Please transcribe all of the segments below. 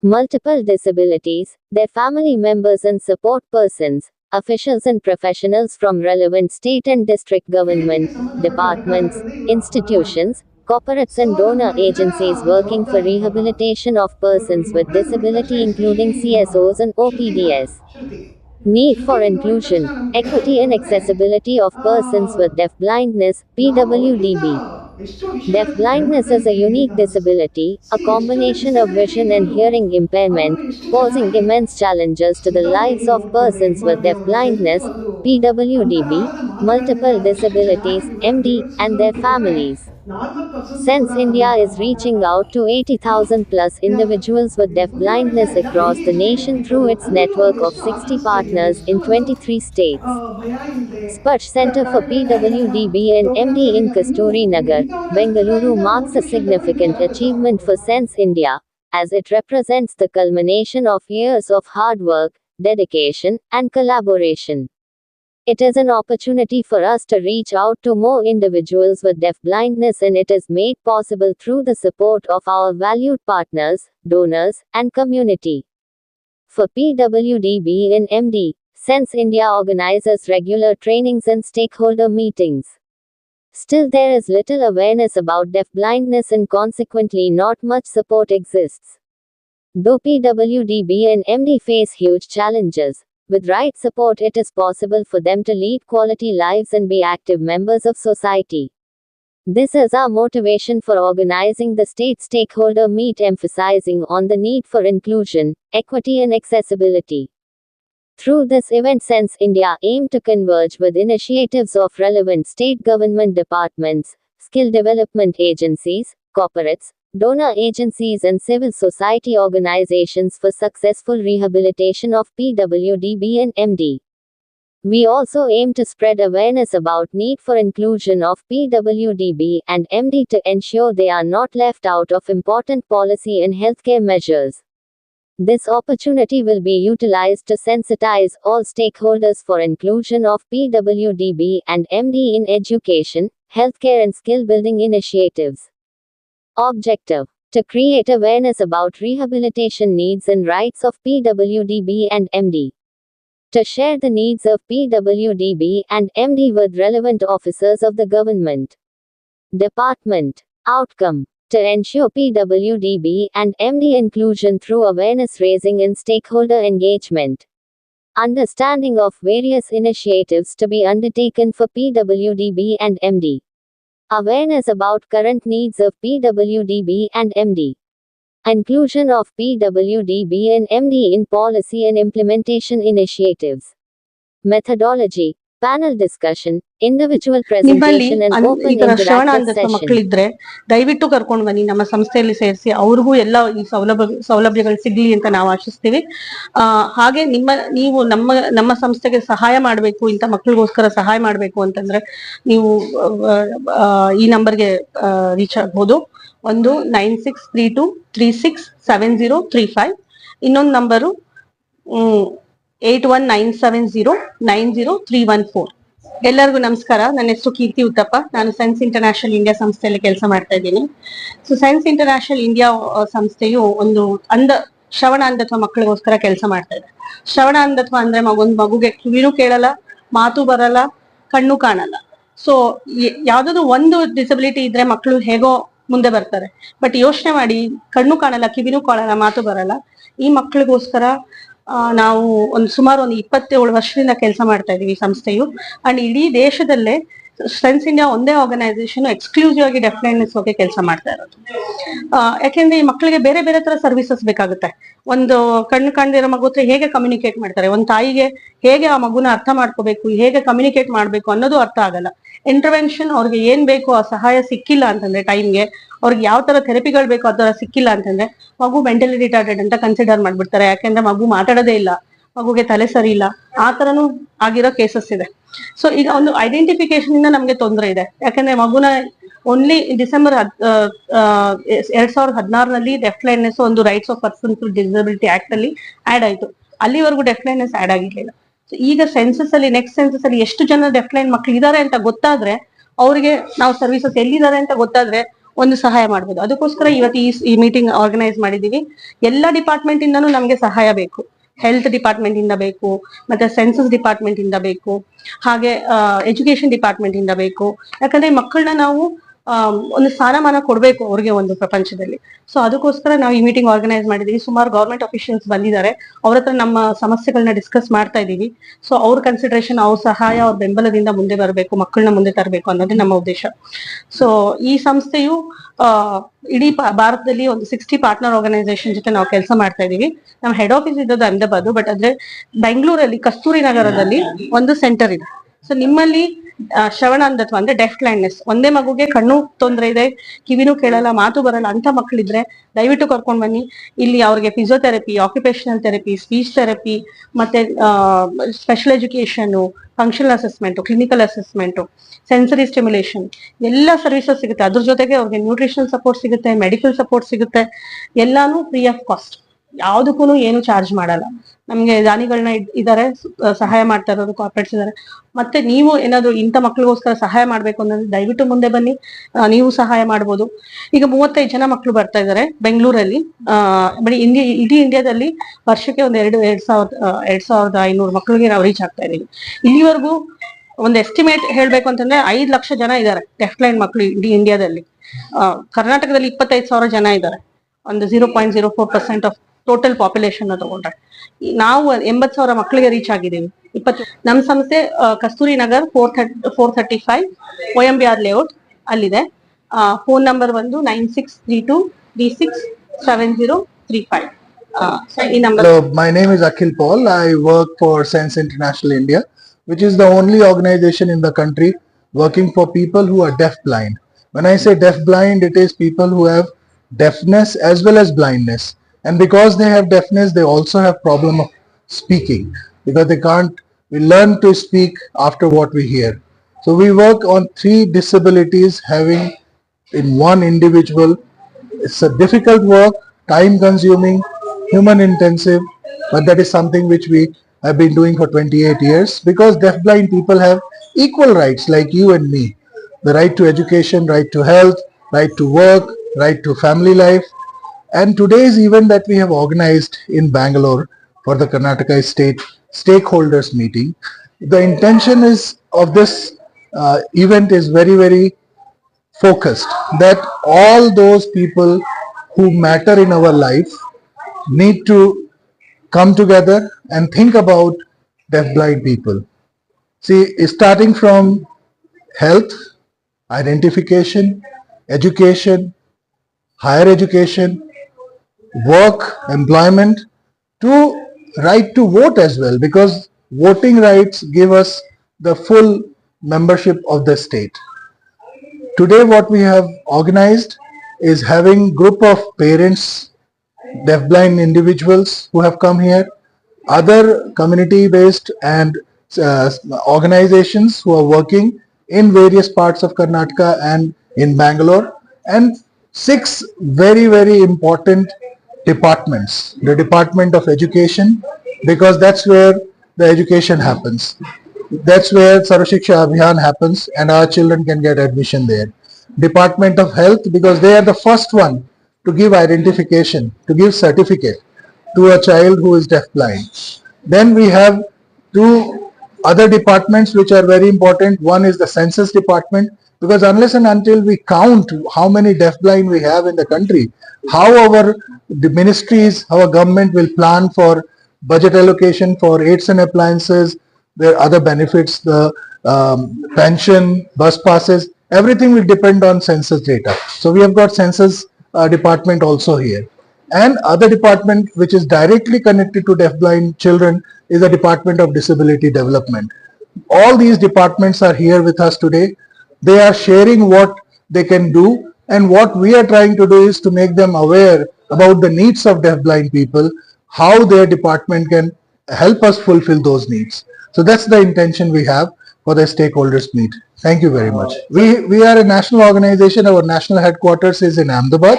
multiple disabilities, their family members and support persons, officials and professionals from relevant state and district government, departments, institutions, corporates and donor agencies working for rehabilitation of persons with disability including CSOs and OPDS. Need for inclusion, equity and accessibility of persons with deafblindness, PWDB. Deafblindness is a unique disability, a combination of vision and hearing impairment, posing immense challenges to the lives of persons with deafblindness, PWDB, multiple disabilities, MD, and their families. Sense India is reaching out to 80,000 plus individuals with deafblindness across the nation through its network of 60 partners in 23 states. Sparsh Center for PWDB and MD in Kasturi Nagar, Bengaluru marks a significant achievement for Sense India, as it represents the culmination of years of hard work, dedication, and collaboration. It is an opportunity for us to reach out to more individuals with deafblindness, and it is made possible through the support of our valued partners, donors, and community. For PWDB and MD, Sense India organizes regular trainings and stakeholder meetings. Still, there is little awareness about deafblindness and consequently not much support exists. Though PWDB and MD face huge challenges, with right support it is possible for them to lead quality lives and be active members of society. This is our motivation for organizing the state stakeholder meet, emphasizing on the need for inclusion, equity and accessibility. Through this event, Sense India aimed to converge with initiatives of relevant state government departments, skill development agencies, corporates, donor agencies and civil society organizations for successful rehabilitation of PWDB and MD. We also aim to spread awareness about need for inclusion of PWDB and MD to ensure they are not left out of important policy and healthcare measures. This opportunity will be utilized to sensitize all stakeholders for inclusion of PWDB and MD in education, healthcare and skill building initiatives. Objective: to create awareness about rehabilitation needs and rights of PWDB and MD. To share the needs of PWDB and MD with relevant officers of the government department. Outcome: to ensure PWDB and MD inclusion through awareness raising and stakeholder engagement. Understanding of various initiatives to be undertaken for PWDB and MD. Awareness about current needs of PWDB and MD. Inclusion of PWDB and MD in policy and implementation initiatives. Methodology. Panel discussion, individual presentation and open interactive session. ಮಕ್ಕಳಿದ್ರೆ ದಯವಿಟ್ಟು ಕರ್ಕೊಂಡು ಬನ್ನಿ, ನಮ್ಮ ಸಂಸ್ಥೆಯಲ್ಲಿ ಸೇರಿಸಿ ಅವ್ರಿಗೂ ಎಲ್ಲ ಈ ಸೌಲಭ್ಯಗಳು ಸಿಗ್ಲಿ ಅಂತ ನಾವು ಆಶಿಸ್ತೀವಿ. ಹಾಗೆ ನೀವು ನಮ್ಮ ಸಂಸ್ಥೆಗೆ ಸಹಾಯ ಮಾಡಬೇಕು, ಇಂಥ ಮಕ್ಕಳಿಗೋಸ್ಕರ ಸಹಾಯ ಮಾಡಬೇಕು ಅಂತಂದ್ರೆ ನೀವು ಈ ನಂಬರ್ಗೆ ರೀಚ್ ಆಗ್ಬೋದು. 9632367035. ಇನ್ನೊಂದು ನಂಬರು 8197090314. ಎಲ್ಲರಿಗೂ ನಮಸ್ಕಾರ. ನನ್ನ ಹೆಸರು ಕೀರ್ತಿ ಉತ್ತಪ್ಪ. ನಾನು ಸೆನ್ಸ್ ಇಂಟರ್ನ್ಯಾಷನಲ್ ಇಂಡಿಯಾ ಸಂಸ್ಥೆಯಲ್ಲಿ ಕೆಲಸ ಮಾಡ್ತಾ ಇದ್ದೀನಿ. ಸೊ ಸೆನ್ಸ್ ಇಂಟರ್ನ್ಯಾಷನಲ್ ಇಂಡಿಯಾ ಸಂಸ್ಥೆಯು ಒಂದು ಶ್ರವಣ ಅಂಧತ್ವ ಮಕ್ಕಳಿಗೋಸ್ಕರ ಕೆಲಸ ಮಾಡ್ತಾ ಇದೆ. ಶ್ರವಣ ಅಂಧತ್ವ ಅಂದ್ರೆ ಒಂದು ಮಗುಗೆ ಕಿವಿನೂ ಕೇಳಲ್ಲ, ಮಾತು ಬರಲ್ಲ, ಕಣ್ಣು ಕಾಣಲ್ಲ. ಸೊ ಯಾವ್ದಾದ್ರು ಒಂದು ಡಿಸಬಿಲಿಟಿ ಇದ್ರೆ ಮಕ್ಕಳು ಹೇಗೋ ಮುಂದೆ ಬರ್ತಾರೆ. ಬಟ್ ಯೋಚನೆ ಮಾಡಿ, ಕಣ್ಣು ಕಾಣಲ್ಲ, ಕಿವಿನೂ ಕಾಣಲ್ಲ, ಮಾತು ಬರಲ್ಲ, ಈ ಮಕ್ಕಳಿಗೋಸ್ಕರ ನಾವು ಸುಮಾರು 27 ವರ್ಷದಿಂದ ಕೆಲಸ ಮಾಡ್ತಾ ಇದೀವಿ ಸಂಸ್ಥೆಯು. ಅಂಡ್ ಇಡೀ ದೇಶದಲ್ಲೇ ಸೆನ್ಸ್ ಇಂಡಿಯಾ ಒಂದೇ ಆರ್ಗನೈಸೇಷನ್ ಎಕ್ಸ್ಕ್ಲೂಸಿವ್ ಆಗಿ ಡೆಫ್ಬ್ಲೈಂಡ್ನೆಸ್ ಬಗ್ಗೆ ಕೆಲಸ ಮಾಡ್ತಾ ಇರೋದು. ಯಾಕೆಂದ್ರೆ ಈ ಮಕ್ಕಳಿಗೆ ಬೇರೆ ಬೇರೆ ತರ ಸರ್ವಿಸಸ್ ಬೇಕಾಗುತ್ತೆ. ಒಂದು ಕಣ್ಣು ಕಾಣದಿರೋ ಮಗು ಹತ್ರ ಹೇಗೆ ಕಮ್ಯುನಿಕೇಟ್ ಮಾಡ್ತಾರೆ, ಒಂದು ತಾಯಿಗೆ ಹೇಗೆ ಆ ಮಗುನ ಅರ್ಥ ಮಾಡ್ಕೋಬೇಕು, ಹೇಗೆ ಕಮ್ಯುನಿಕೇಟ್ ಮಾಡ್ಬೇಕು ಅನ್ನೋದು ಅರ್ಥ ಆಗಲ್ಲ. ಇಂಟರ್ವೆನ್ಷನ್ ಅವ್ರಿಗೆ ಏನ್ ಬೇಕು ಆ ಸಹಾಯ ಸಿಕ್ಕಿಲ್ಲ ಅಂತಂದ್ರೆ, ಟೈಮ್ಗೆ ಅವ್ರಿಗೆ ಯಾವ ತರ ಥೆರಪಿಗಳು ಬೇಕು ಆ ತರ ಸಿಕ್ಕಿಲ್ಲ ಅಂತಂದ್ರೆ ಮಗು ಮೆಂಟಲಿ ರಿಟಾರ್ಡೆಡ್ ಅಂತ ಕನ್ಸಿಡರ್ ಮಾಡ್ಬಿಡ್ತಾರೆ. ಯಾಕೆಂದ್ರೆ ಮಗು ಮಾತಾಡೋದೇ ಇಲ್ಲ, ಮಗುಗೆ ತಲೆ ಸರಿ ಇಲ್ಲ, ಆ ತರನು ಆಗಿರೋ ಕೇಸಸ್ ಇದೆ. ಸೊ ಈಗ ಒಂದು ಐಡೆಂಟಿಫಿಕೇಶನ್ ಇಂದ ನಮ್ಗೆ ತೊಂದರೆ ಇದೆ. ಯಾಕಂದ್ರೆ ಮಗುನ ಓನ್ಲಿ ಡಿಸೆಂಬರ್ 2016 ಡೆಫ್ಬ್ಲೈಂಡ್ನೆಸ್ ಒಂದು rights of persons with disability act ಅಲ್ಲಿ ಆಡ್ ಆಯ್ತು. ಅಲ್ಲಿವರೆಗೂ ಡೆಫ್ಬ್ಲೈಂಡ್ನೆಸ್ ಆಡ್ ಆಗಿರ್ಲಿಲ್ಲ. ಈಗ ಸೆನ್ಸಸ್ ಅಲ್ಲಿ ನೆಕ್ಸ್ಟ್ ಸೆನ್ಸಸ್ ಅಲ್ಲಿ ಎಷ್ಟು ಜನ ಡೆಫ್ಬ್ಲೈಂಡ್ ಮಕ್ಳು ಇದಾರೆ ಅಂತ ಗೊತ್ತಾದ್ರೆ, ಅವ್ರಿಗೆ ನಾವು ಸರ್ವಿಸಸ್ ಎಲ್ಲಿದ್ದಾರೆ ಅಂತ ಗೊತ್ತಾದ್ರೆ ಒಂದು ಸಹಾಯ ಮಾಡ್ಬೋದು. ಅದಕ್ಕೋಸ್ಕರ ಇವತ್ತು ಈ ಮೀಟಿಂಗ್ ಆರ್ಗನೈಸ್ ಮಾಡಿದೀವಿ. ಎಲ್ಲಾ ಡಿಪಾರ್ಟ್ಮೆಂಟ್ ಇಂದನೂ ನಮ್ಗೆ ಸಹಾಯ ಬೇಕು. ಹೆಲ್ತ್ ಡಿಪಾರ್ಟ್ಮೆಂಟ್ ಇಂದ ಬೇಕು, ಮತ್ತೆ ಸೆನ್ಸಸ್ ಡಿಪಾರ್ಟ್ಮೆಂಟ್ ಇಂದ ಬೇಕು, ಹಾಗೆ ಎಜುಕೇಶನ್ ಡಿಪಾರ್ಟ್ಮೆಂಟ್ ಇಂದ ಬೇಕು. ಯಾಕಂದ್ರೆ ಮಕ್ಕಳನ್ನ ನಾವು ಒಂದು ಸ್ಥಾನಮಾನ ಕೊಡ್ಬೇಕು ಅವ್ರಿಗೆ ಒಂದು ಪ್ರಪಂಚದಲ್ಲಿ. ಸೊ ಅದಕ್ಕೋಸ್ಕರ ನಾವು ಈ ಮೀಟಿಂಗ್ ಆರ್ಗನೈಸ್ ಮಾಡಿದೀವಿ. ಸುಮಾರು ಗವರ್ಮೆಂಟ್ ಅಫಿಷಿಯಲ್ಸ್ ಬಂದಿದ್ದಾರೆ. ಅವ್ರ ಹತ್ರ ನಮ್ಮ ಸಮಸ್ಯೆಗಳನ್ನ ಡಿಸ್ಕಸ್ ಮಾಡ್ತಾ ಇದೀವಿ. ಸೊ ಅವ್ರ ಕನ್ಸಿಡರೇಷನ್, ಅವ್ರ ಸಹಾಯ, ಅವ್ರ ಬೆಂಬಲದಿಂದ ಮುಂದೆ ಬರಬೇಕು, ಮಕ್ಕಳನ್ನ ಮುಂದೆ ತರಬೇಕು ಅನ್ನೋದೇ ನಮ್ಮ ಉದ್ದೇಶ. ಸೊ ಈ ಸಂಸ್ಥೆಯು ಇಡೀ ಭಾರತದಲ್ಲಿ ಒಂದು 60 ಪಾರ್ಟ್ನರ್ ಆರ್ಗನೈಸೇಷನ್ ಜೊತೆ ನಾವು ಕೆಲಸ ಮಾಡ್ತಾ ಇದೀವಿ. ನಮ್ಮ ಹೆಡ್ ಆಫೀಸ್ ಇದ್ದದ್ದು ಅಹಮದಾಬಾದ್, ಬಟ್ ಆದ್ರೆ ಬೆಂಗಳೂರಲ್ಲಿ ಕಸ್ತೂರಿ ನಗರದಲ್ಲಿ ಒಂದು ಸೆಂಟರ್ ಇದೆ. ಸೊ ನಿಮ್ಮಲ್ಲಿ ಶ್ರವಣ ಅಂಧತ್ವ ಅಂದ್ರೆ ಡೆಫ್ ಬ್ಲೈಂಡ್ನೆಸ್, ಒಂದೇ ಮಗುಗೆ ಕಣ್ಣು ತೊಂದರೆ ಇದೆ, ಕಿವಿನೂ ಕೇಳಲ್ಲ, ಮಾತು ಬರಲ್ಲ ಅಂತ ಮಕ್ಕಳಿದ್ರೆ ದಯವಿಟ್ಟು ಕರ್ಕೊಂಡ್ ಬನ್ನಿ. ಇಲ್ಲಿ ಅವ್ರಿಗೆ physiotherapy, occupational therapy, speech therapy, ಮತ್ತೆ special education, functional assessment, clinical assessment, sensory stimulation ಎಲ್ಲ ಸರ್ವಿಸಸ್ ಸಿಗುತ್ತೆ. ಅದ್ರ ಜೊತೆಗೆ ಅವ್ರಿಗೆ ನ್ಯೂಟ್ರಿಷನಲ್ ಸಪೋರ್ಟ್ ಸಿಗುತ್ತೆ, ಮೆಡಿಕಲ್ ಸಪೋರ್ಟ್ ಸಿಗುತ್ತೆ. ಎಲ್ಲಾನು ಫ್ರೀ ಆಫ್ ಕಾಸ್ಟ್, ಯಾವ್ದಕ್ಕೂ ಏನು ಚಾರ್ಜ್ ಮಾಡಲ್ಲ. ನಮ್ಗೆ ದಾನಿಗಳನ್ನ ಇದಾರೆ, ಸಹಾಯ ಮಾಡ್ತಾ ಇರೋದು ಕಾರ್ಪೊರೇಟ್ಸ್ ಇದಾರೆ. ಮತ್ತೆ ನೀವು ಏನಾದ್ರು ಇಂಥ ಮಕ್ಳಿಗೋಸ್ಕರ ಸಹಾಯ ಮಾಡ್ಬೇಕು ಅನ್ನೋದು ದಯವಿಟ್ಟು ಮುಂದೆ ಬನ್ನಿ, ನೀವು ಸಹಾಯ ಮಾಡ್ಬೋದು. ಈಗ 35 ಜನ ಮಕ್ಕಳು ಬರ್ತಾ ಇದಾರೆ ಬೆಂಗಳೂರಲ್ಲಿ. ಬರೀ ಇಡೀ ಇಂಡಿಯಾದಲ್ಲಿ ವರ್ಷಕ್ಕೆ ಒಂದು 2,500 ಮಕ್ಕಳಿಗೆ ನಾವು ರೀಚ್ ಆಗ್ತಾ ಇದೀವಿ. ಇಲ್ಲಿವರೆಗೂ ಒಂದು ಎಸ್ಟಿಮೇಟ್ ಹೇಳ್ಬೇಕು ಅಂತಂದ್ರೆ 5 ಲಕ್ಷ ಜನ ಇದ್ದಾರೆ ಡೆಫ್ ಬ್ಲೈಂಡ್ ಮಕ್ಕಳು ಇಡೀ ಇಂಡಿಯಾದಲ್ಲಿ. ಕರ್ನಾಟಕದಲ್ಲಿ 25,000 ಜನ ಇದ್ದಾರೆ, ಒಂದು 0.04% ಆಫ್ ಟೋಟಲ್ ಪಾಪ್ಯುಲೇಷನ್ ತಗೊಂಡ್ರೆ. ನಾವು 80,000 ಮಕ್ಕಳಿಗೆ ರೀಚ್ ಆಗಿದ್ದೀವಿ. ನಮ್ಮ ಸಂಸ್ಥೆ ಕಸ್ತೂರಿ ನಗರ್ 435 OMBR ಲೇಔಟ್ ಅಲ್ಲಿದೆ. ಫೋನ್ ನಂಬರ್ ಬಂದು 9632367035. Hello, my name is Akhil Paul. I work for Sense International India, which is the only organization in the country working for people who are deaf blind. When I say deaf blind, it is people who have deafness as well as blindness. And because they have deafness, they also have problem of speaking, because we learn to speak after what we hear. So we work on 3 disabilities having in one individual. It's a difficult work, time consuming, human intensive, but that is something which we have been doing for 28 years, because deafblind people have equal rights like you and me. The right to education, right to health, right to work, right to family life. And today's event that we have organized in Bangalore for the Karnataka State Stakeholders Meeting, the intention of this event is very, very focused, that all those people who matter in our life need to come together and think about deaf-blind people. See, starting from health, identification, education, higher education, work, employment, to right to vote as well, because voting rights give us the full membership of the state. Today what we have organized is having group of parents, deafblind individuals who have come here, other community-based and organizations who are working in various parts of Karnataka and in Bangalore, and 6 very, very important departments. The Department of Education, because that's where the education happens. That's where Sarvashiksha Abhiyan happens and our children can get admission there. Department of Health, because they are the first one to give identification, to give certificate to a child who is deafblind. Then we have 2 other departments which are very important. One is the Census Department, because unless and until we count how many deafblind we have in the country, how the ministries, our government will plan for budget allocation for aids and appliances, their other benefits, the pension, bus passes, everything will depend on census data. So we have got census department also here. And other department which is directly connected to deafblind children is the Department of Disability Development. All these departments are here with us today. They are sharing what they can do, and what we are trying to do is to make them aware about the needs of deafblind people, how their department can help us fulfill those needs. So that's the intention we have for the stakeholders meet. Thank you very much. We are a national organization. Our national headquarters is in Ahmedabad,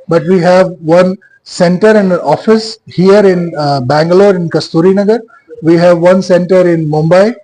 but we have one center and an office here in Bangalore in Kasturi Nagar. We have one center in Mumbai,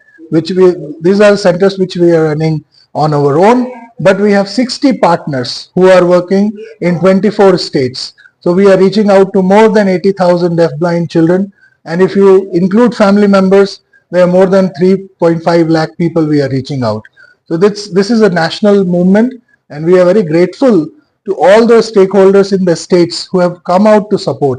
these are centers which we are running on our own, but we have 60 partners who are working in 24 states. So we are reaching out to more than 80,000 deafblind children, and if you include family members, there are more than 3.5 lakh people we are reaching out. So this is a national movement, and we are very grateful to all the stakeholders in the states who have come out to support us.